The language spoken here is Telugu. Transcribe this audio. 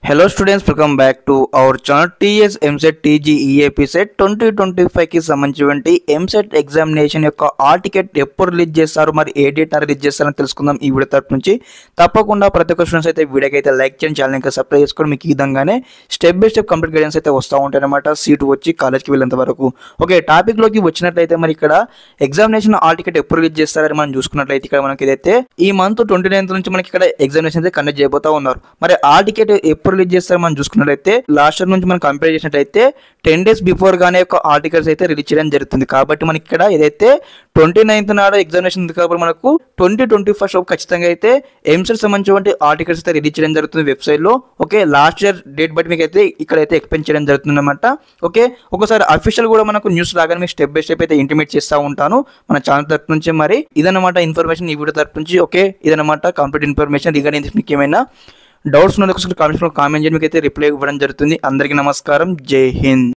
Hello students, welcome back to our channel TS MSET TG EAP set 2025 కి సంబంధించి MSET ఎగ్జామినేషన్ యొక్క హాల్ టికెట్ ఎప్పుడు రిలీజ్ చేస్తారు, మరి ఏ డేట్ రిలీజ్ చేస్తారని తెలుసుకుందాం ఈ వీడియో తరపు నుంచి. తప్పకుండా ప్రతి ఒక్క స్టూడెంట్స్ అయితే వీడియోకి అయితే లైక్ చేయండి, ఛానల్ ఇంకా సబ్స్క్రైబ్ చేసుకోండి. మీకు ఈ విధంగానే step by step complete guidance అయితే వస్తూ ఉంటాయి అన్నమాట, సీటు వచ్చి కాలేజ్కి వెళ్ళేంత వరకు. ఓకే, టాపిక్ లోకి వచ్చినట్లయితే మరి ఇక్కడ ఎగ్జామినేషన్ హాల్ టికెట్ ఎప్పుడు రిలీజ్ చేస్తారని మనం చూసుకున్నట్లయితే ఇక్కడ మనకి ఇదైతే ఈ మంత్ 29th నుంచి మనకి ఇక్కడ ఎగ్జామినేషన్ అయితే కండక్ట్ చేయబోతా ఉన్నారు. మరి హాల్ టికెట్ ఎప్పుడు రిలీజ్ చేస్తారు మనం చూసుకున్నట్లయితే లాస్ట్ ఇయర్ నుంచి మనం కంపేర్ చేసినట్లయితే 10 days బిఫోర్ గానే ఒక ఆర్టికల్స్ అయితే రిలీజ్ చేయడం జరుగుతుంది. కాబట్టి మనకి ఇక్కడ ఏదైతే 29th నాడు ఎగ్జామినేషన్ ఉంది కాబట్టి మనకు 2025 ఖచ్చితంగా అయితే ఎంసెట్ సంబంధించిన ఆర్టికల్స్ అయితే రిలీజ్ చేయడం జరుగుతుంది వెబ్సైట్ లో. ఓకే, లాస్ట్ ఇయర్ డేట్ బట్టి మీకు అయితే ఇక్కడైతే ఎక్స్ప్లెయిన్ చేయడం జరుగుతుంది అనమాట. ఓకే, ఒకసారి అఫీషియల్ కూడా మనకు న్యూస్ రాగానే మీకు స్టెప్ బై స్టెప్ అయితే ఇంటిమేట్ చేస్తూ ఉంటాను మన ఛానల్ తరపు నుంచి. మరి ఇదన్నమాట ఇన్ఫర్మేషన్ ఈ వీడియో తరపు నుంచి. ఓకే, ఇదన్నమాట కంప్లీట్ ఇన్ఫర్మేషన్. రిగార్డింగ్ మీకు ఏమైనా డౌట్స్ ఉన్న కామెంట్ చేయండి, మీకు అయితే రిప్లై ఇవ్వడం జరుగుతుంది. అందరికీ నమస్కారం, జై హింద్.